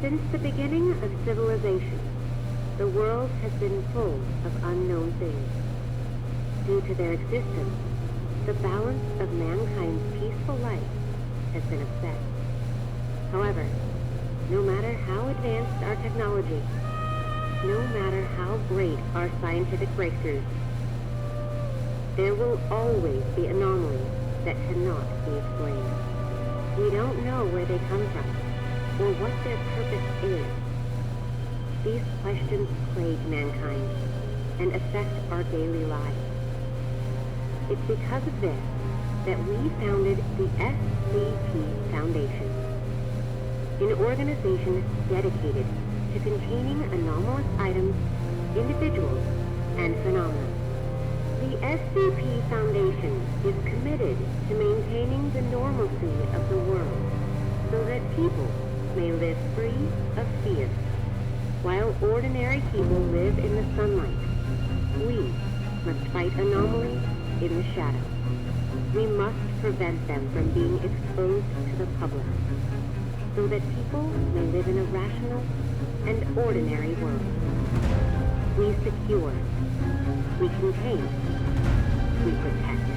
Since the beginning of civilization, the world has been full of unknown things. Due to their existence, the balance of mankind's peaceful life has been upset. However, no matter how advanced our technology, no matter how great our scientific breakthroughs, there will always be anomalies that cannot be explained. We don't know where they come from or what their purpose is. These questions plague mankind and affect our daily lives. It's because of this that we founded the SCP Foundation, an organization dedicated to containing anomalous items, individuals, and phenomena. The SCP Foundation is committed to maintaining the normalcy of the world so that people may live free of fear. While ordinary people live in the sunlight, we must fight anomalies in the shadows. We must prevent them from being exposed to the public so that people may live in a rational and ordinary world. We secure, we contain, we protect.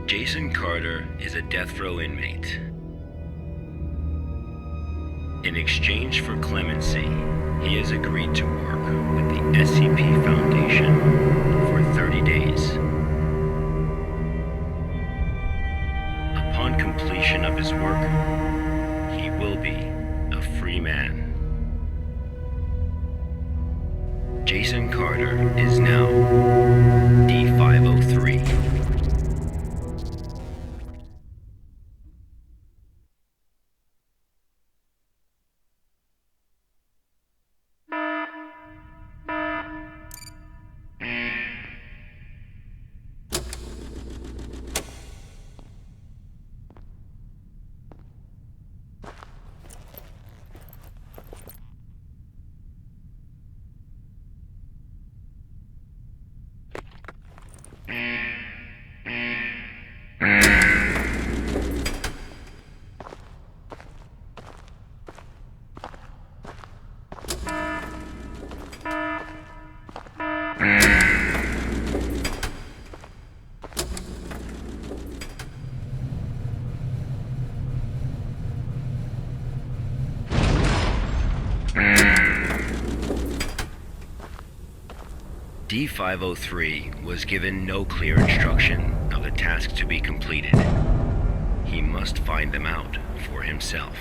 Jason Carter is a death row inmate. In exchange for clemency, he has agreed to work with the SCP Foundation for 30 days. Upon completion of his work, he will be a free man. Jason Carter is now D503. D503 was given no clear instruction of the tasks to be completed. He must find them out for himself.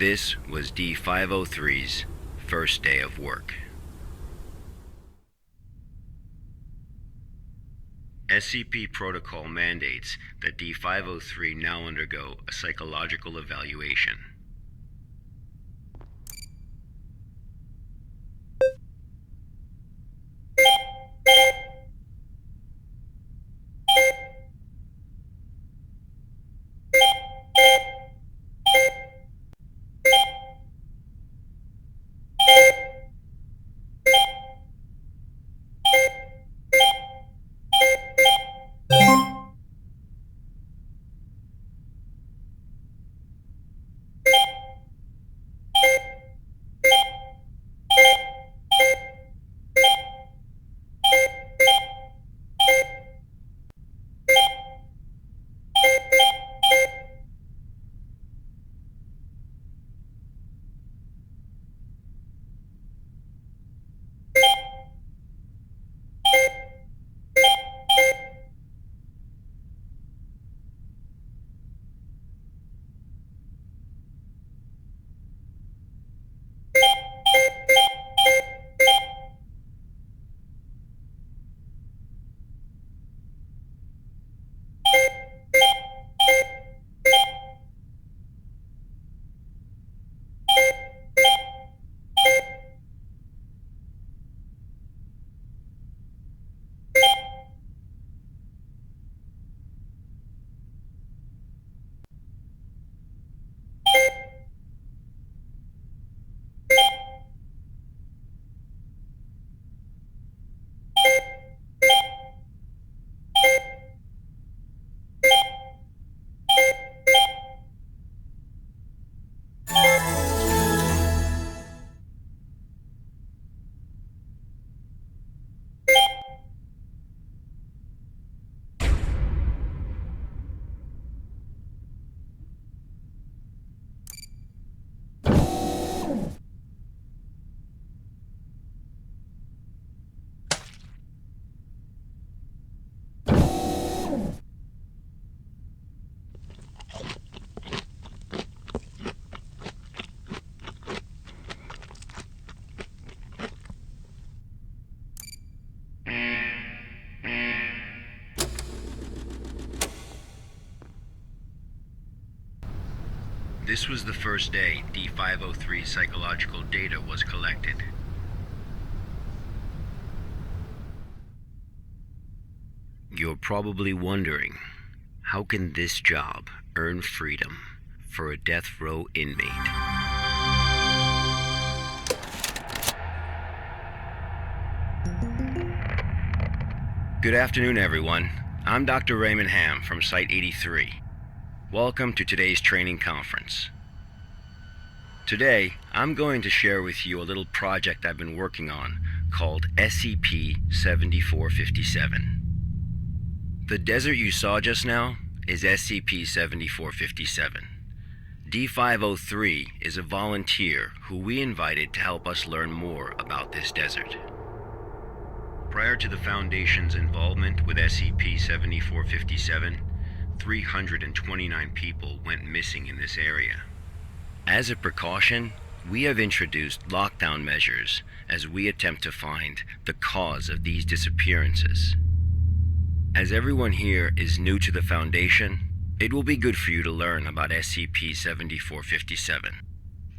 This was D503's first day of work. SCP protocol mandates that D503 now undergo a psychological evaluation. This was the first day D503 psychological data was collected. You're probably wondering, how can this job earn freedom for a death row inmate? Good afternoon, everyone. I'm Dr. Raymond Ham from Site 83. Welcome to today's training conference. Today, I'm going to share with you a little project I've been working on called SCP-7457. The desert you saw just now is SCP-7457. D503 is a volunteer who we invited to help us learn more about this desert. Prior to the Foundation's involvement with SCP-7457, 329 people went missing in this area. As a precaution, we have introduced lockdown measures as we attempt to find the cause of these disappearances. As everyone here is new to the Foundation, it will be good for you to learn about SCP-7457.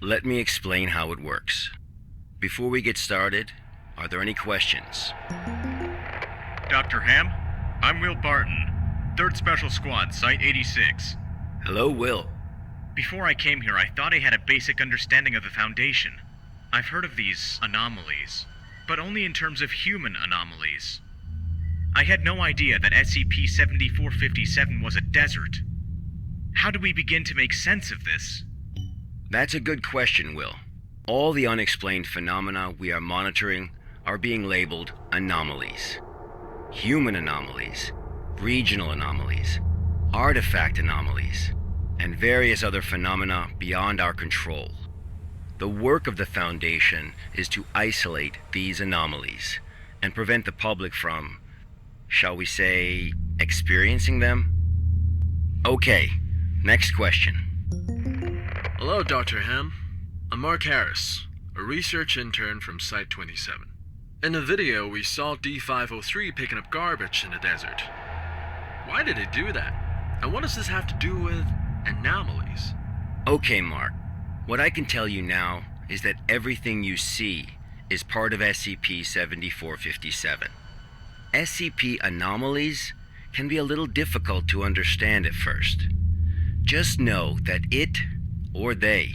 Let me explain how it works. Before we get started, are there any questions? Dr. Ham, I'm Will Barton, 3rd Special Squad, Site 86. Hello, Will. Before I came here, I thought I had a basic understanding of the Foundation. I've heard of these anomalies, but only in terms of human anomalies. I had no idea that SCP-7457 was a desert. How do we begin to make sense of this? That's a good question, Will. All the unexplained phenomena we are monitoring are being labeled anomalies. Human anomalies, regional anomalies, artifact anomalies, and various other phenomena beyond our control. The work of the Foundation is to isolate these anomalies and prevent the public from, shall we say, experiencing them? Okay, next question. Hello, Dr. Ham. I'm Mark Harris, a research intern from Site 27. In the video, we saw D503 picking up garbage in the desert. Why did it do that? And what does this have to do with anomalies? Okay, Mark. What I can tell you now is that everything you see is part of SCP-7457. SCP anomalies can be a little difficult to understand at first. Just know that it, or they,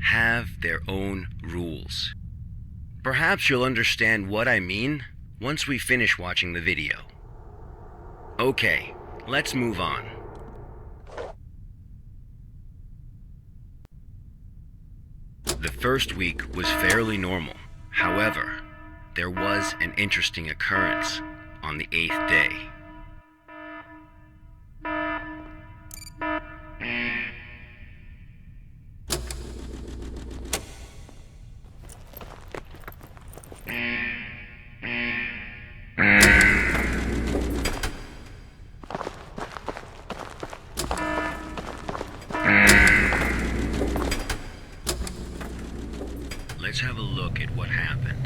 have their own rules. Perhaps you'll understand what I mean once we finish watching the video. Okay, let's move on. The first week was fairly normal. However, there was an interesting occurrence on the 8th day. Let's have a look at what happened.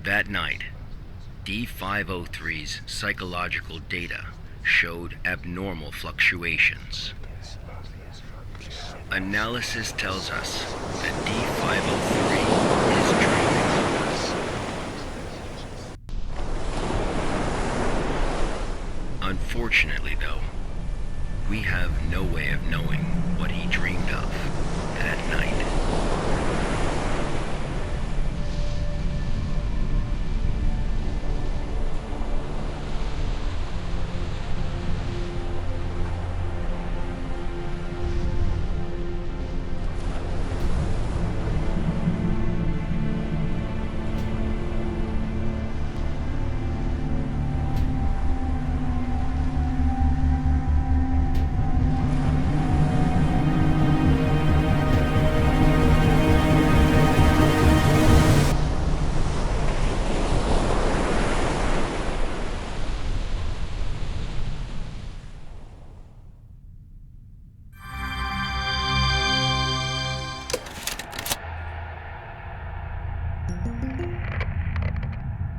That night, D503's psychological data showed abnormal fluctuations. Analysis tells us that D503 is dreaming. Unfortunately, though, we have no way of knowing what he dreamed of that night.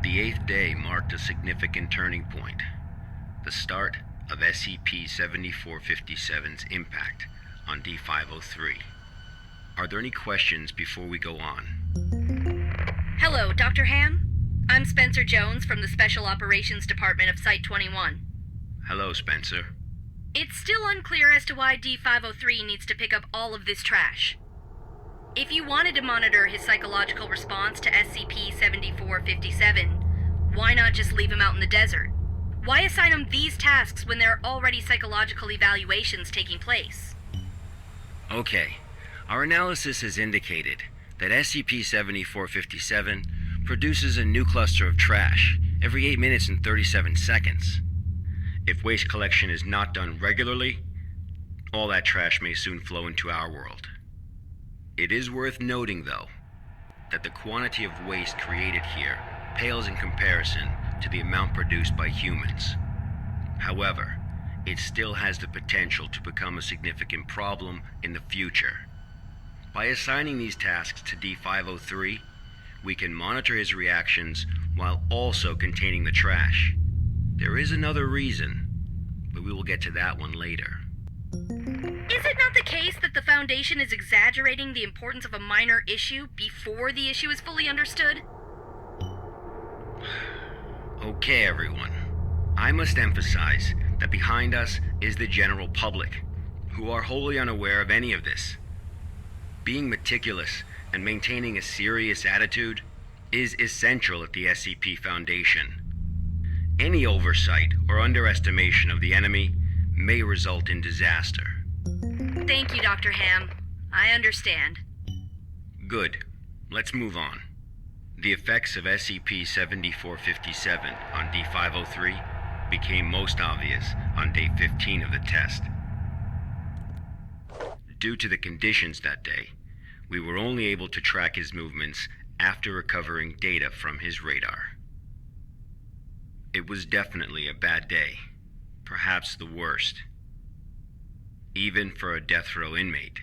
The eighth day marked a significant turning point, the start of SCP-7457's impact on D503. Are there any questions before we go on? Hello, Dr. Ham? I'm Spencer Jones from the Special Operations Department of Site-21. Hello, Spencer. It's still unclear as to why D503 needs to pick up all of this trash. If you wanted to monitor his psychological response to SCP-7457, why not just leave him out in the desert? Why assign him these tasks when there are already psychological evaluations taking place? Okay, our analysis has indicated that SCP-7457 produces a new cluster of trash every 8 minutes and 37 seconds. If waste collection is not done regularly, all that trash may soon flow into our world. It is worth noting, though, that the quantity of waste created here pales in comparison to the amount produced by humans. However, it still has the potential to become a significant problem in the future. By assigning these tasks to D503, we can monitor his reactions while also containing the trash. There is another reason, but we will get to that one later. Is it not the case that the Foundation is exaggerating the importance of a minor issue before the issue is fully understood? Okay, everyone. I must emphasize that behind us is the general public, who are wholly unaware of any of this. Being meticulous and maintaining a serious attitude is essential at the SCP Foundation. Any oversight or underestimation of the enemy may result in disaster. Thank you, Dr. Ham. I understand. Good. Let's move on. The effects of SCP-7457 on D503 became most obvious on day 15 of the test. Due to the conditions that day, we were only able to track his movements after recovering data from his radar. It was definitely a bad day, perhaps the worst, even for a death row inmate.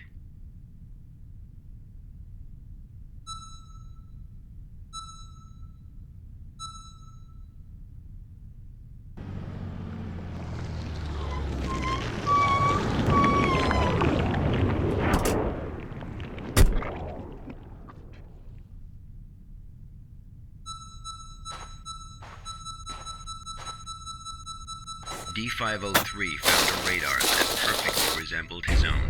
D503 found a radar that perfectly resembled his own.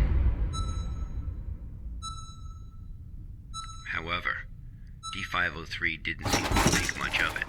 However, D503 didn't seem to think much of it.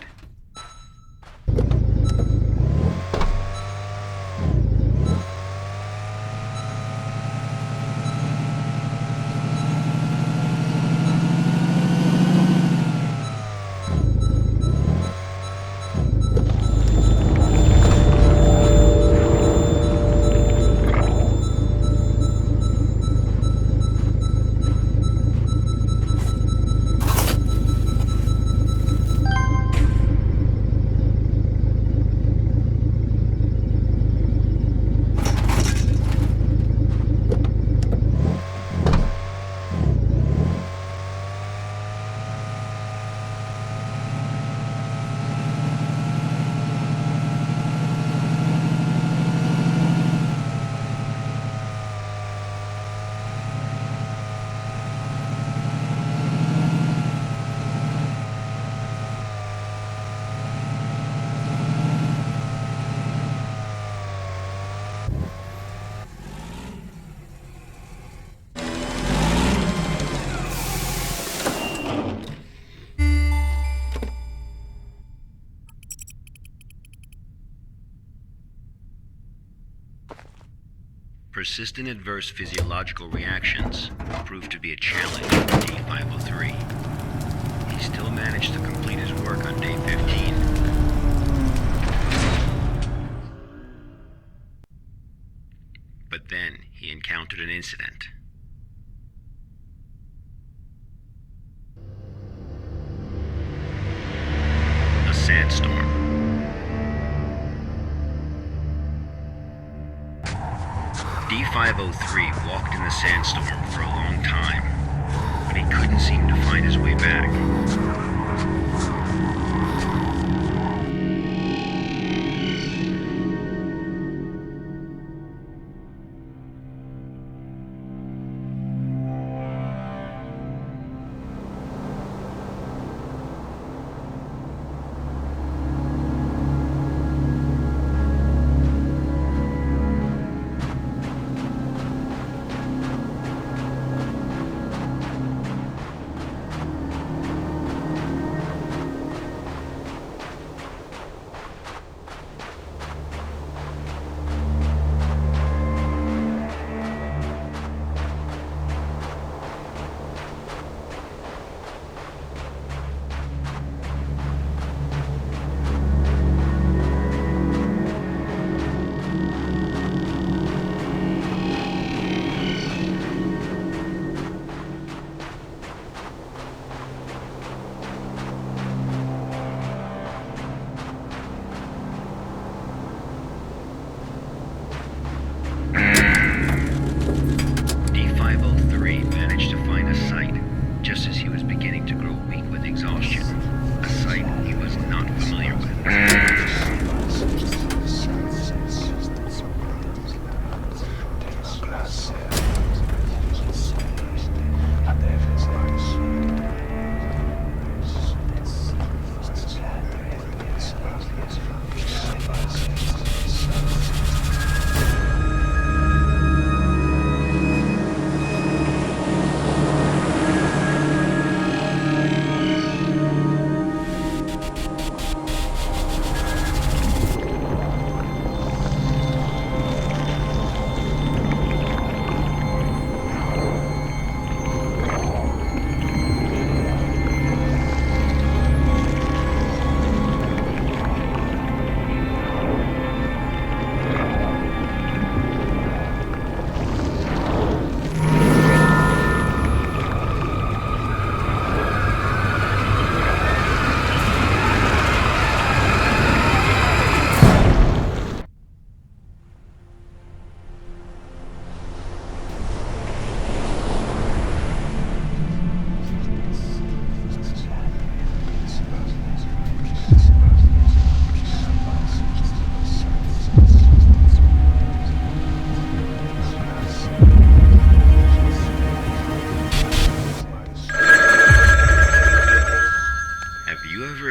Persistent adverse physiological reactions proved to be a challenge for D503. He still managed to complete his work on day 15. But then he encountered an incident. A sandstorm. D503 walked in the sandstorm for a long time, but he couldn't seem to find his way back.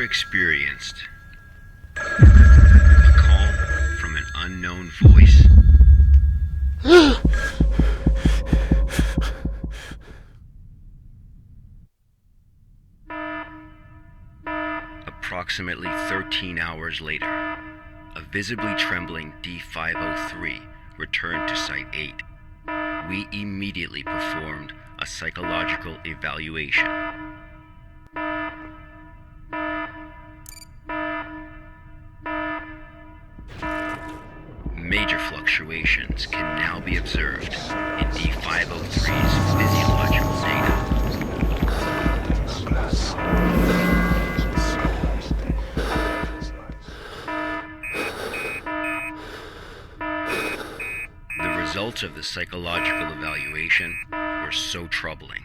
Experienced a call from an unknown voice. Approximately 13 hours later, a visibly trembling D503 returned to Site 8. We immediately performed a psychological evaluation. Major fluctuations can now be observed in D503's physiological data. The results of the psychological evaluation were so troubling,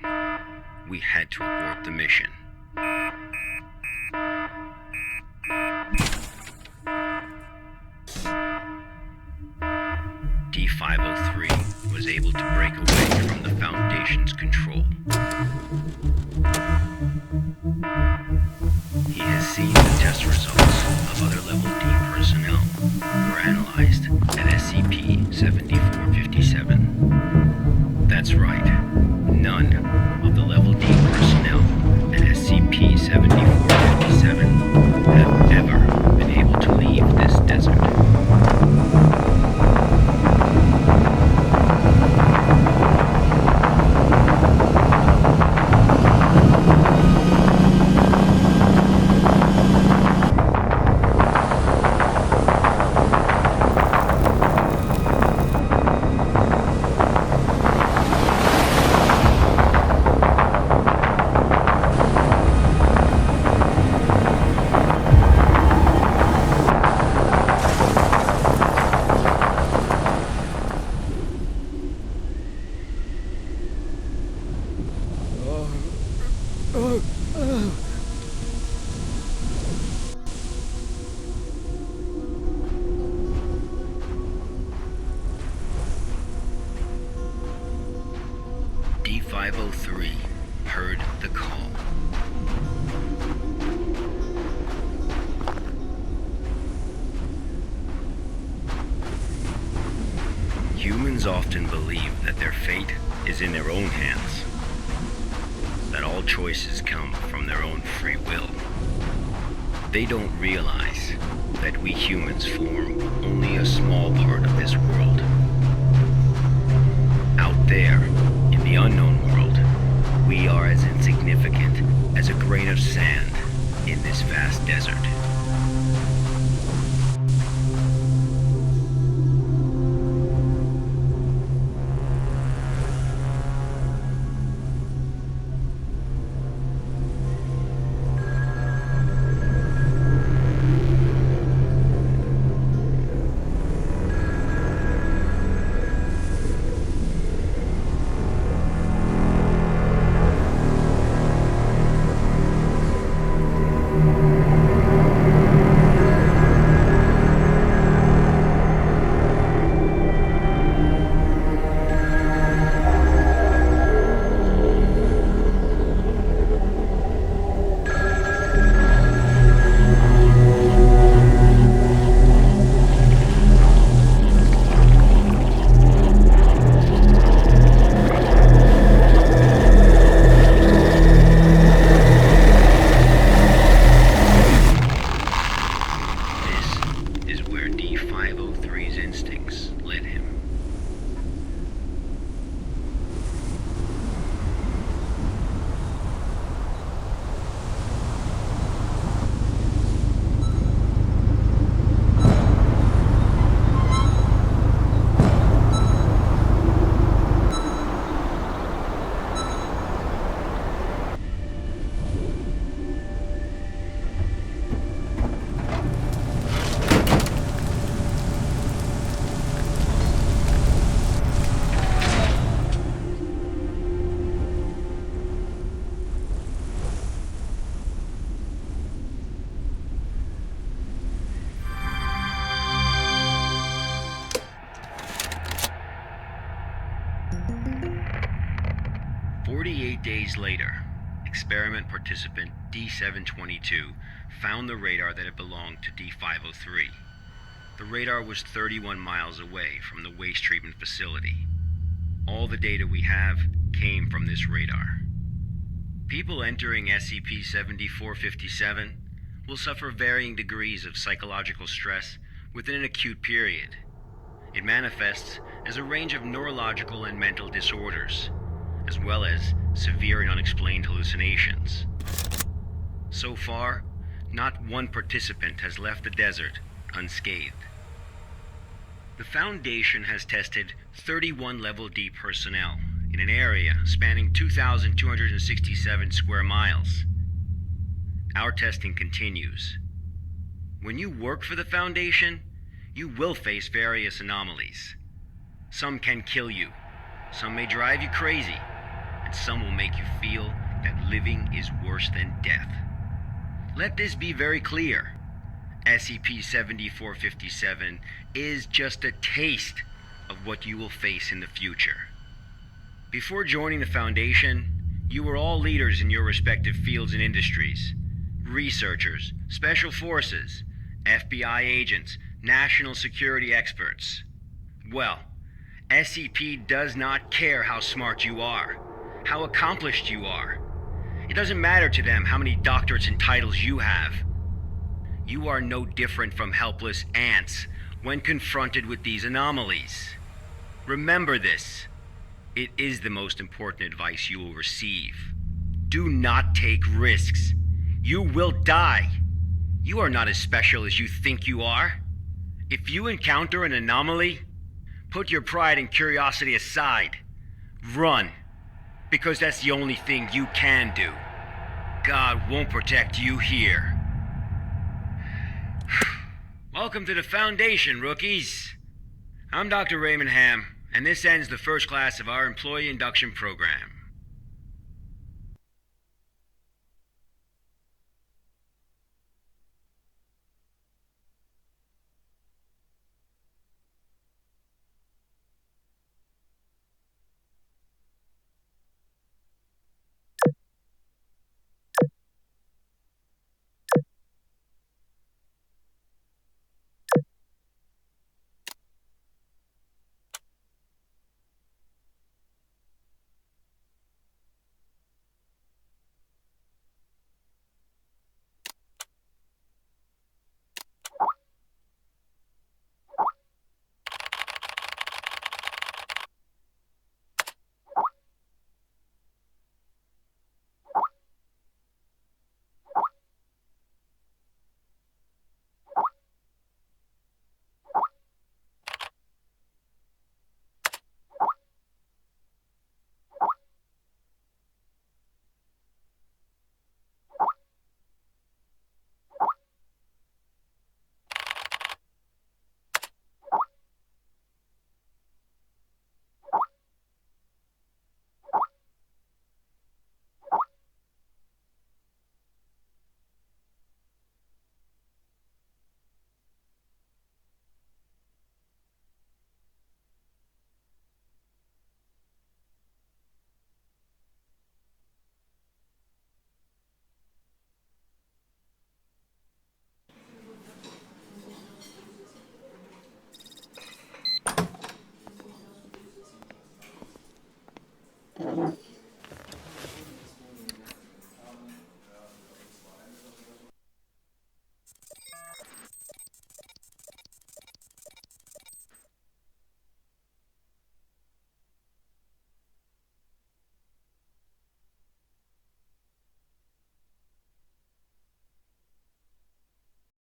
we had to abort the mission. D503 was able to break away from the Foundation's control. He has seen the test results of other Level D personnel who were analyzed at SCP-7457. That's right, none of the Level D personnel at SCP-7457 have ever been able to leave this desert. D503 heard the call. Humans often believe that their fate is in their own hands, that all choices come from their own free will. They don't realize that we humans form only a small part of this world. Out there, in the unknown world, we are as insignificant as a grain of sand in this vast desert. Days later, experiment participant D722 found the radar that had belonged to D503. The radar was 31 miles away from the waste treatment facility. All the data we have came from this radar. People entering SCP-7457 will suffer varying degrees of psychological stress within an acute period. It manifests as a range of neurological and mental disorders, as well as severe and unexplained hallucinations. So far, not one participant has left the desert unscathed. The Foundation has tested 31 Level D personnel in an area spanning 2,267 square miles. Our testing continues. When you work for the Foundation, you will face various anomalies. Some can kill you, some may drive you crazy, and some will make you feel that living is worse than death. Let this be very clear. SCP-7457 is just a taste of what you will face in the future. Before joining the Foundation, you were all leaders in your respective fields and industries. Researchers, special forces, FBI agents, national security experts. Well, SCP does not care how smart you are, how accomplished you are. It doesn't matter to them how many doctorates and titles you have. You are no different from helpless ants when confronted with these anomalies. Remember this. It is the most important advice you will receive. Do not take risks. You will die. You are not as special as you think you are. If you encounter an anomaly, put your pride and curiosity aside. Run. Because that's the only thing you can do. God won't protect you here. Welcome to the Foundation, rookies. I'm Dr. Raymond Ham, and this ends the first class of our employee induction program.